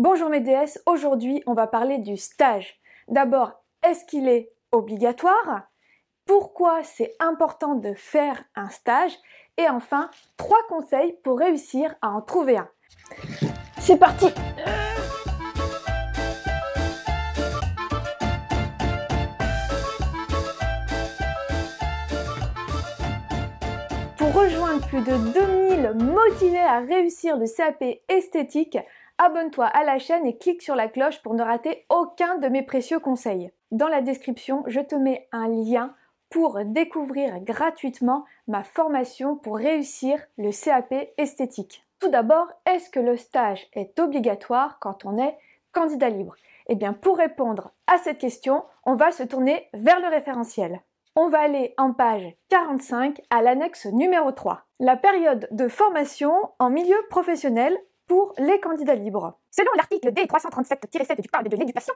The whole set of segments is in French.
Bonjour mes déesses, aujourd'hui on va parler du stage. D'abord, est-ce qu'il est obligatoire? Pourquoi c'est important de faire un stage? Et enfin, 3 conseils pour réussir à en trouver un. C'est parti! Pour rejoindre plus de 2000 motivés à réussir le CAP esthétique, abonne-toi à la chaîne et clique sur la cloche pour ne rater aucun de mes précieux conseils. Dans la description, je te mets un lien pour découvrir gratuitement ma formation pour réussir le CAP esthétique. Tout d'abord, est-ce que le stage est obligatoire quand on est candidat libre? Eh bien, pour répondre à cette question, on va se tourner vers le référentiel. On va aller en page 45 à l'annexe numéro 3. La période de formation en milieu professionnel pour les candidats libres. Selon l'article D337-7 du Code de l'éducation,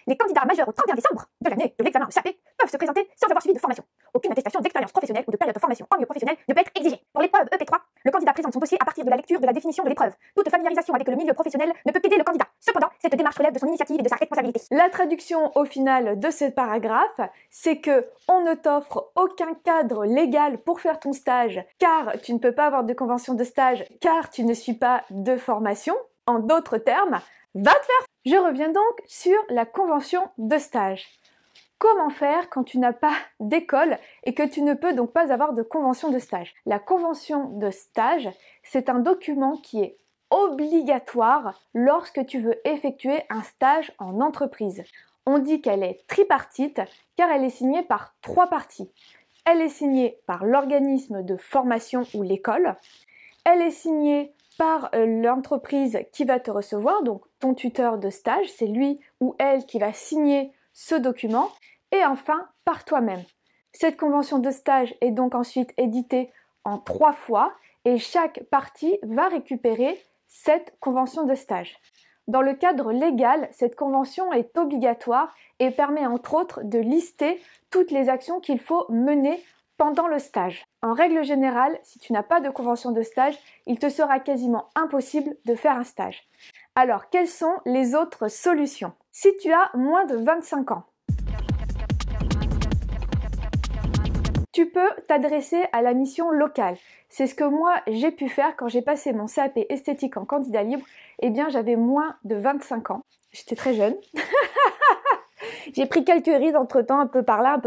les candidats majeurs au 31 décembre de l'année de l'examen CAP peuvent se présenter sans avoir suivi de formation. Aucune attestation d'expérience professionnelle ou de période de formation en milieu professionnel ne peut être exigée. Pour l'épreuve EP3, le candidat présente son dossier à partir de la lecture de la définition de l'épreuve. Toute familiarisation avec le milieu professionnel ne peut qu'aider le candidat. Cependant, cette démarche relève de son initiative et de sa responsabilité. La traduction au final de ce paragraphe, c'est que on ne t'offre aucun cadre légal pour faire ton stage, car tu ne peux pas avoir de convention de stage, car tu ne suis pas de formation. En d'autres termes, va te faire. Je reviens donc sur la convention de stage. Comment faire quand tu n'as pas d'école et que tu ne peux donc pas avoir de convention de stage? La convention de stage, c'est un document qui est obligatoire lorsque tu veux effectuer un stage en entreprise. On dit qu'elle est tripartite car elle est signée par 3 parties. Elle est signée par l'organisme de formation ou l'école. Elle est signée par l'entreprise qui va te recevoir, donc ton tuteur de stage, c'est lui ou elle qui va signer ce document, et enfin par toi-même. Cette convention de stage est donc ensuite éditée en 3 fois et chaque partie va récupérer cette convention de stage. Dans le cadre légal, cette convention est obligatoire et permet entre autres de lister toutes les actions qu'il faut mener pendant le stage. En règle générale, si tu n'as pas de convention de stage, il te sera quasiment impossible de faire un stage. Alors, quelles sont les autres solutions? Si tu as moins de 25 ans, tu peux t'adresser à la mission locale. C'est ce que moi j'ai pu faire quand j'ai passé mon CAP esthétique en candidat libre. Eh bien, j'avais moins de 25 ans. J'étais très jeune. J'ai pris quelques rides entre-temps, un peu par là,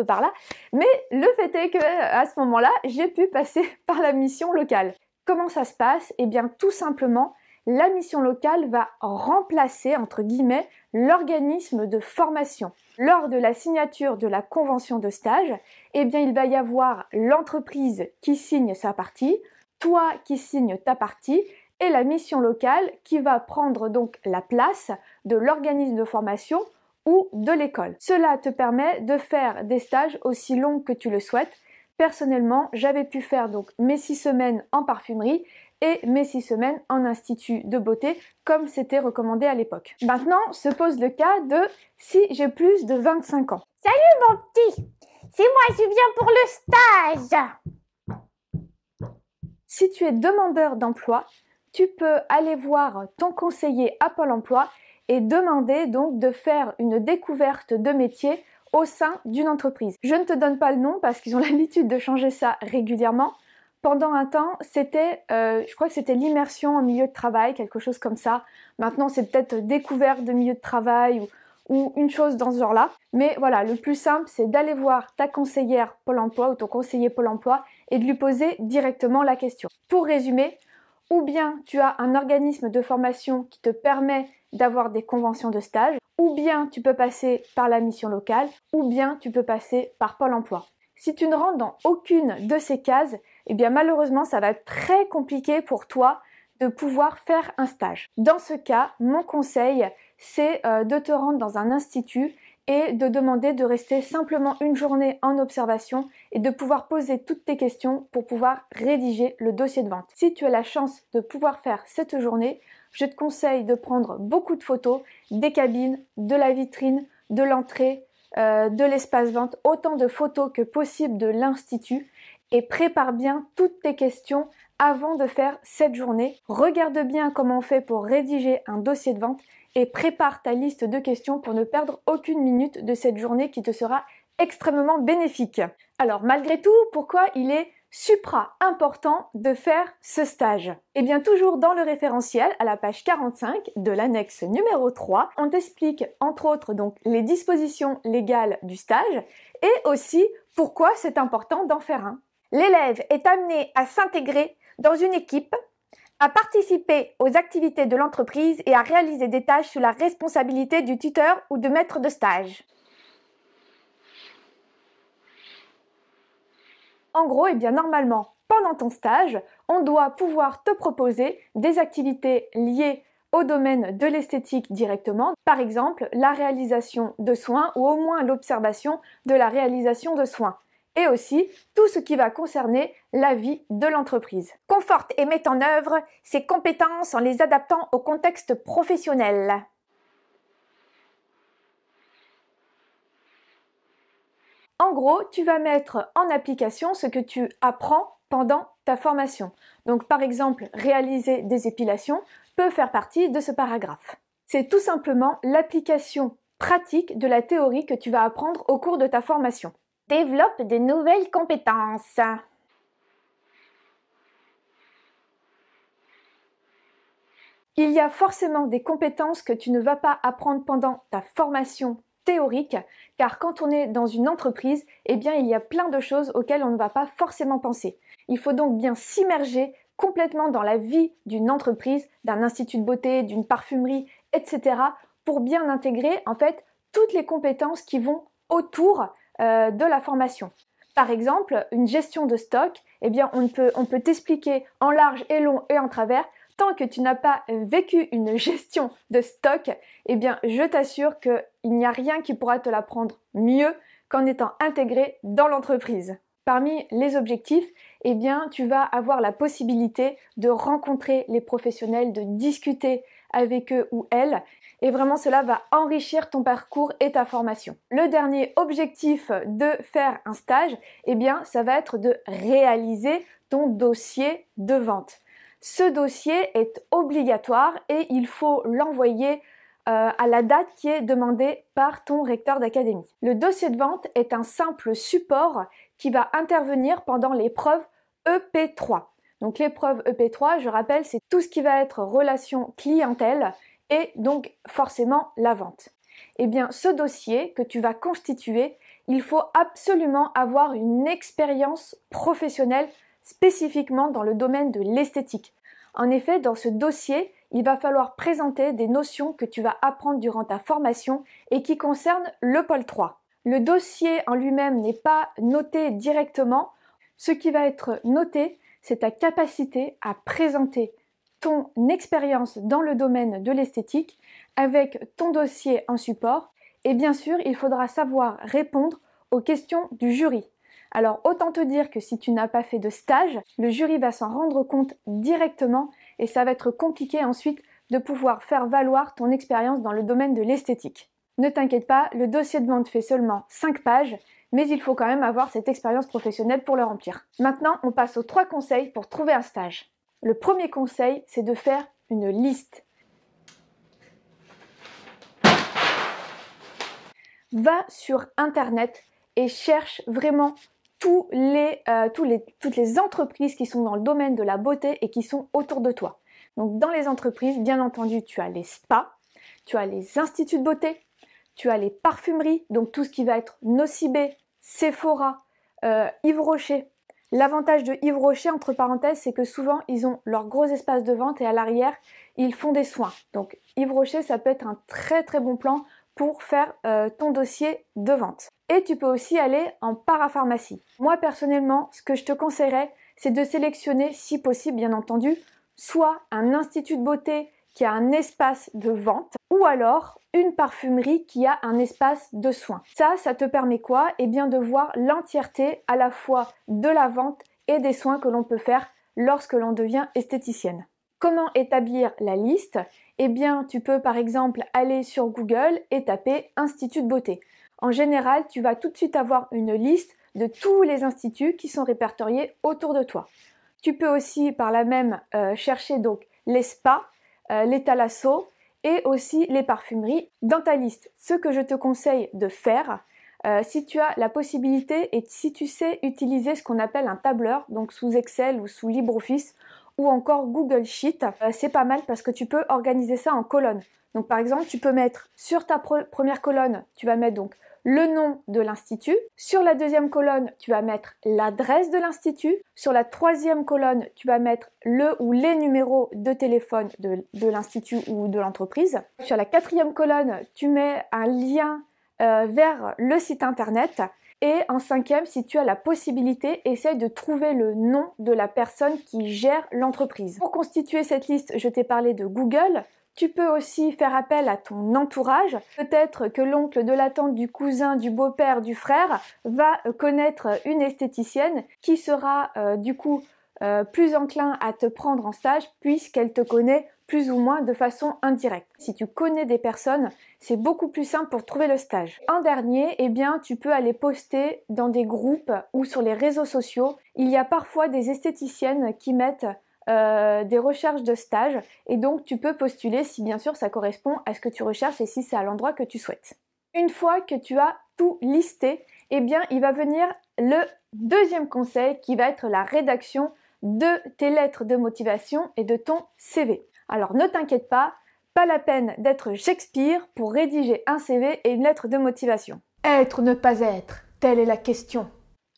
mais le fait est que à ce moment-là, j'ai pu passer par la mission locale. Comment ça se passe? Eh bien, tout simplement, la mission locale va remplacer, entre guillemets, l'organisme de formation. Lors de la signature de la convention de stage, eh bien, il va y avoir l'entreprise qui signe sa partie, toi qui signes ta partie, et la mission locale qui va prendre donc la place de l'organisme de formation ou de l'école. Cela te permet de faire des stages aussi longs que tu le souhaites. Personnellement, j'avais pu faire donc mes 6 semaines en parfumerie et mes 6 semaines en institut de beauté comme c'était recommandé à l'époque. Maintenant se pose le cas de si j'ai plus de 25 ans. Salut mon petit, c'est moi, je viens pour le stage. Si tu es demandeur d'emploi, tu peux aller voir ton conseiller à Pôle emploi et demander donc de faire une découverte de métier au sein d'une entreprise. Je ne te donne pas le nom parce qu'ils ont l'habitude de changer ça régulièrement. Pendant un temps, c'était, je crois que c'était l'immersion en milieu de travail, quelque chose comme ça. Maintenant, c'est peut-être découverte de milieu de travail ou une chose dans ce genre-là. Mais voilà, le plus simple, c'est d'aller voir ta conseillère Pôle emploi ou ton conseiller Pôle emploi et de lui poser directement la question. Pour résumer, ou bien tu as un organisme de formation qui te permet d'avoir des conventions de stage, ou bien tu peux passer par la mission locale, ou bien tu peux passer par Pôle emploi. Si tu ne rentres dans aucune de ces cases, eh bien malheureusement ça va être très compliqué pour toi de pouvoir faire un stage. Dans ce cas, mon conseil, c'est de te rendre dans un institut et de demander de rester simplement une journée en observation et de pouvoir poser toutes tes questions pour pouvoir rédiger le dossier de vente. Si tu as la chance de pouvoir faire cette journée, je te conseille de prendre beaucoup de photos des cabines, de la vitrine, de l'entrée, de l'espace vente, autant de photos que possible de l'institut et prépare bien toutes tes questions avant de faire cette journée. Regarde bien comment on fait pour rédiger un dossier de vente et prépare ta liste de questions pour ne perdre aucune minute de cette journée qui te sera extrêmement bénéfique. Alors malgré tout, pourquoi il est supra important de faire ce stage? Eh bien toujours dans le référentiel, à la page 45 de l'annexe numéro 3, on t'explique entre autres donc les dispositions légales du stage et aussi pourquoi c'est important d'en faire un. L'élève est amené à s'intégrer dans une équipe, à participer aux activités de l'entreprise et à réaliser des tâches sous la responsabilité du tuteur ou de maître de stage. En gros, eh bien normalement, pendant ton stage, on doit pouvoir te proposer des activités liées au domaine de l'esthétique directement, par exemple la réalisation de soins ou au moins l'observation de la réalisation de soins, et aussi tout ce qui va concerner la vie de l'entreprise. Conforte et met en œuvre ses compétences en les adaptant au contexte professionnel. En gros, tu vas mettre en application ce que tu apprends pendant ta formation. Donc par exemple, réaliser des épilations peut faire partie de ce paragraphe. C'est tout simplement l'application pratique de la théorie que tu vas apprendre au cours de ta formation. Développe des nouvelles compétences. Il y a forcément des compétences que tu ne vas pas apprendre pendant ta formation théorique, car quand on est dans une entreprise, eh bien il y a plein de choses auxquelles on ne va pas forcément penser. Il faut donc bien s'immerger complètement dans la vie d'une entreprise, d'un institut de beauté, d'une parfumerie, etc. pour bien intégrer en fait toutes les compétences qui vont autour de la formation. Par exemple, une gestion de stock, eh bien on peut t'expliquer en large et long et en travers. Tant que tu n'as pas vécu une gestion de stock, eh bien, je t'assure qu'il n'y a rien qui pourra te l'apprendre mieux qu'en étant intégré dans l'entreprise. Parmi les objectifs, eh bien, tu vas avoir la possibilité de rencontrer les professionnels, de discuter avec eux ou elles, et vraiment cela va enrichir ton parcours et ta formation. Le dernier objectif de faire un stage, eh bien, ça va être de réaliser ton dossier de vente. Ce dossier est obligatoire et il faut l'envoyer à la date qui est demandée par ton recteur d'académie. Le dossier de vente est un simple support qui va intervenir pendant l'épreuve EP3. Donc l'épreuve EP3, je rappelle, c'est tout ce qui va être relation clientèle et donc forcément la vente. Eh bien, ce dossier que tu vas constituer, il faut absolument avoir une expérience professionnelle spécifiquement dans le domaine de l'esthétique. En effet, dans ce dossier, il va falloir présenter des notions que tu vas apprendre durant ta formation et qui concernent le pôle 3. Le dossier en lui-même n'est pas noté directement. Ce qui va être noté, c'est ta capacité à présenter ton expérience dans le domaine de l'esthétique avec ton dossier en support. Et bien sûr, il faudra savoir répondre aux questions du jury. Alors autant te dire que si tu n'as pas fait de stage, le jury va s'en rendre compte directement et ça va être compliqué ensuite de pouvoir faire valoir ton expérience dans le domaine de l'esthétique. Ne t'inquiète pas, le dossier de vente fait seulement 5 pages, mais il faut quand même avoir cette expérience professionnelle pour le remplir. Maintenant, on passe aux 3 conseils pour trouver un stage. Le premier conseil, c'est de faire une liste. Va sur Internet et cherche vraiment toutes les entreprises qui sont dans le domaine de la beauté et qui sont autour de toi. Donc dans les entreprises, bien entendu, tu as les spas, tu as les instituts de beauté, tu as les parfumeries, donc tout ce qui va être Nocibé, Sephora, Yves Rocher. L'avantage de Yves Rocher, entre parenthèses, c'est que souvent, ils ont leur gros espace de vente et à l'arrière, ils font des soins. Donc Yves Rocher, ça peut être un très très bon plan pour faire ton dossier de vente. Et tu peux aussi aller en parapharmacie. Moi personnellement, ce que je te conseillerais, c'est de sélectionner, si possible bien entendu, soit un institut de beauté qui a un espace de vente ou alors une parfumerie qui a un espace de soins. Ça te permet quoi? Eh bien de voir l'entièreté à la fois de la vente et des soins que l'on peut faire lorsque l'on devient esthéticienne. Comment établir la liste? Eh bien, tu peux par exemple aller sur Google et taper Institut de beauté. En général, tu vas tout de suite avoir une liste de tous les instituts qui sont répertoriés autour de toi. Tu peux aussi par là même chercher donc les spas, les thalassos et aussi les parfumeries. Dans ta liste, ce que je te conseille de faire, si tu as la possibilité et si tu sais utiliser ce qu'on appelle un tableur, donc sous Excel ou sous LibreOffice ou encore Google Sheet, c'est pas mal parce que tu peux organiser ça en colonnes. Donc par exemple, tu peux mettre sur ta première colonne, tu vas mettre donc le nom de l'institut. Sur la deuxième colonne, tu vas mettre l'adresse de l'institut. Sur la troisième colonne, tu vas mettre le ou les numéros de téléphone de l'institut ou de l'entreprise. Sur la quatrième colonne, tu mets un lien vers le site internet. Et en cinquième, si tu as la possibilité, essaye de trouver le nom de la personne qui gère l'entreprise. Pour constituer cette liste, je t'ai parlé de Google. Tu peux aussi faire appel à ton entourage. Peut-être que l'oncle, de la tante, du cousin, du beau-père, du frère va connaître une esthéticienne qui sera plus enclin à te prendre en stage puisqu'elle te connaît plus ou moins de façon indirecte. Si tu connais des personnes, c'est beaucoup plus simple pour trouver le stage. En dernier, tu peux aller poster dans des groupes ou sur les réseaux sociaux. Il y a parfois des esthéticiennes qui mettent des recherches de stage et donc tu peux postuler si bien sûr ça correspond à ce que tu recherches et si c'est à l'endroit que tu souhaites. Une fois que tu as tout listé, il va venir le deuxième conseil qui va être la rédaction de tes lettres de motivation et de ton CV. Alors ne t'inquiète pas la peine d'être Shakespeare pour rédiger un CV et une lettre de motivation. Être ou ne pas être, telle est la question.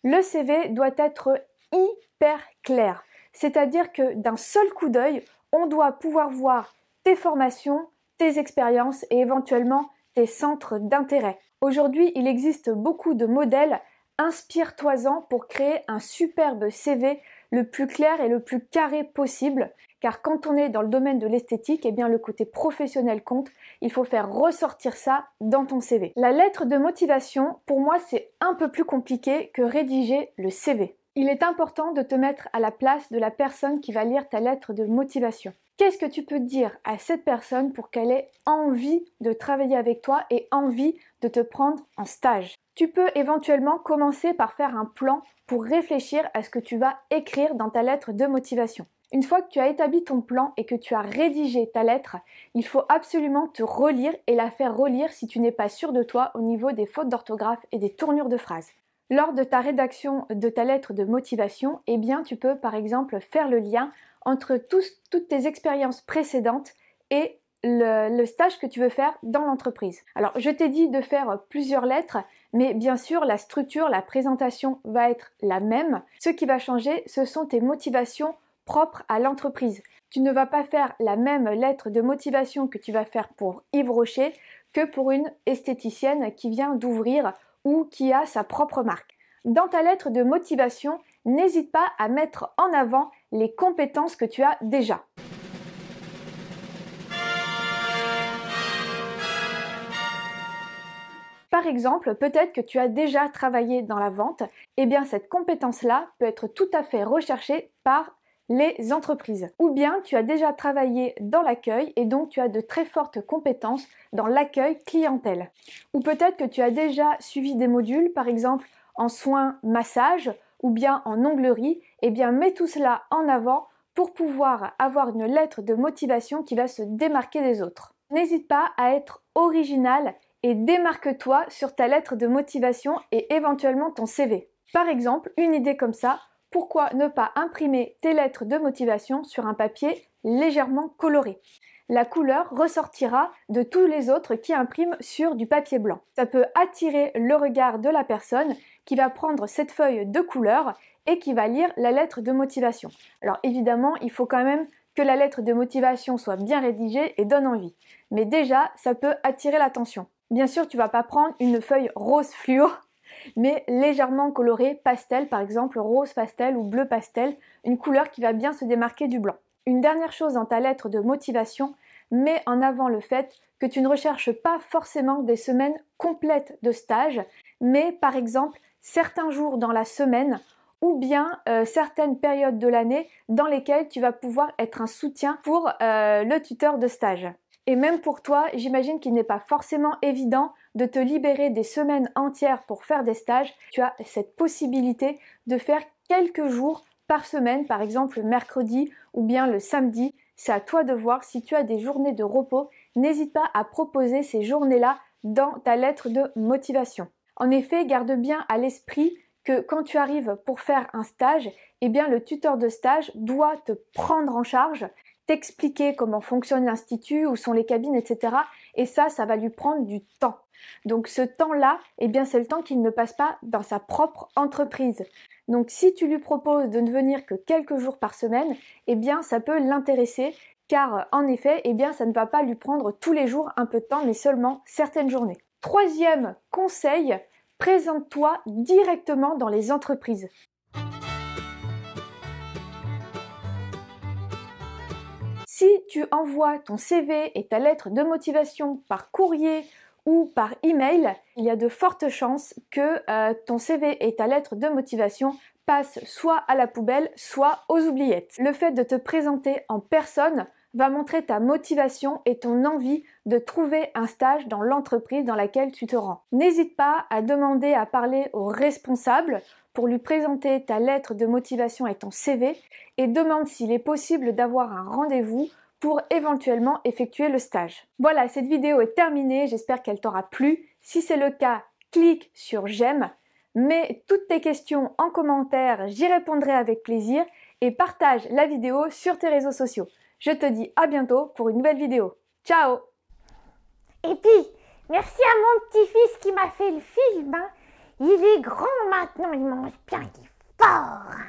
Le CV doit être hyper clair. C'est-à-dire que d'un seul coup d'œil, on doit pouvoir voir tes formations, tes expériences et éventuellement tes centres d'intérêt. Aujourd'hui, il existe beaucoup de modèles. Inspire-toi-en pour créer un superbe CV le plus clair et le plus carré possible. Car quand on est dans le domaine de l'esthétique, le côté professionnel compte. Il faut faire ressortir ça dans ton CV. La lettre de motivation, pour moi, c'est un peu plus compliqué que rédiger le CV. Il est important de te mettre à la place de la personne qui va lire ta lettre de motivation. Qu'est-ce que tu peux dire à cette personne pour qu'elle ait envie de travailler avec toi et envie de te prendre en stage? Tu peux éventuellement commencer par faire un plan pour réfléchir à ce que tu vas écrire dans ta lettre de motivation. Une fois que tu as établi ton plan et que tu as rédigé ta lettre, il faut absolument te relire et la faire relire si tu n'es pas sûr de toi au niveau des fautes d'orthographe et des tournures de phrases. Lors de ta rédaction de ta lettre de motivation, tu peux par exemple faire le lien entre toutes tes expériences précédentes et le stage que tu veux faire dans l'entreprise. Alors, je t'ai dit de faire plusieurs lettres, mais bien sûr, la structure, la présentation va être la même. Ce qui va changer, ce sont tes motivations propres à l'entreprise. Tu ne vas pas faire la même lettre de motivation que tu vas faire pour Yves Rocher que pour une esthéticienne qui vient d'ouvrir ou qui a sa propre marque. Dans ta lettre de motivation, n'hésite pas à mettre en avant les compétences que tu as déjà. Par exemple, peut-être que tu as déjà travaillé dans la vente, cette compétence-là peut être tout à fait recherchée par les entreprises. Ou bien tu as déjà travaillé dans l'accueil et donc tu as de très fortes compétences dans l'accueil clientèle. Ou peut-être que tu as déjà suivi des modules, par exemple en soins massage ou bien en onglerie, mets tout cela en avant pour pouvoir avoir une lettre de motivation qui va se démarquer des autres. N'hésite pas à être original et démarque-toi sur ta lettre de motivation et éventuellement ton CV. Par exemple, une idée comme ça, pourquoi ne pas imprimer tes lettres de motivation sur un papier légèrement coloré? La couleur ressortira de tous les autres qui impriment sur du papier blanc. Ça peut attirer le regard de la personne qui va prendre cette feuille de couleur et qui va lire la lettre de motivation. Alors évidemment, il faut quand même que la lettre de motivation soit bien rédigée et donne envie. Mais déjà, ça peut attirer l'attention. Bien sûr, tu ne vas pas prendre une feuille rose fluo, mais légèrement colorée, pastel par exemple, rose pastel ou bleu pastel, une couleur qui va bien se démarquer du blanc. Une dernière chose dans ta lettre de motivation, mets en avant le fait que tu ne recherches pas forcément des semaines complètes de stage, mais par exemple certains jours dans la semaine ou bien certaines périodes de l'année dans lesquelles tu vas pouvoir être un soutien pour le tuteur de stage. Et même pour toi, j'imagine qu'il n'est pas forcément évident de te libérer des semaines entières pour faire des stages. Tu as cette possibilité de faire quelques jours par semaine, par exemple le mercredi ou bien le samedi. C'est à toi de voir si tu as des journées de repos n'hésite pas à proposer ces journées-là dans ta lettre de motivation. En effet, garde bien à l'esprit que quand tu arrives pour faire un stage, eh bien le tuteur de stage doit te prendre en charge, t'expliquer comment fonctionne l'institut, où sont les cabines, etc. Et ça va lui prendre du temps. Donc ce temps-là, eh bien c'est le temps qu'il ne passe pas dans sa propre entreprise. Donc si tu lui proposes de ne venir que quelques jours par semaine, eh bien ça peut l'intéresser car en effet, eh bien ça ne va pas lui prendre tous les jours un peu de temps mais seulement certaines journées. Troisième conseil, présente-toi directement dans les entreprises. Si tu envoies ton CV et ta lettre de motivation par courrier ou par email, il y a de fortes chances que ton CV et ta lettre de motivation passent soit à la poubelle, soit aux oubliettes. Le fait de te présenter en personne va montrer ta motivation et ton envie de trouver un stage dans l'entreprise dans laquelle tu te rends. N'hésite pas à demander à parler au responsable pour lui présenter ta lettre de motivation et ton CV et demande s'il est possible d'avoir un rendez-vous pour éventuellement effectuer le stage. Voilà, cette vidéo est terminée, j'espère qu'elle t'aura plu. Si c'est le cas, clique sur j'aime, mets toutes tes questions en commentaire, j'y répondrai avec plaisir et partage la vidéo sur tes réseaux sociaux. Je te dis à bientôt pour une nouvelle vidéo. Ciao! Et puis, merci à mon petit-fils qui m'a fait le film. Il est grand maintenant, il mange bien, il est fort.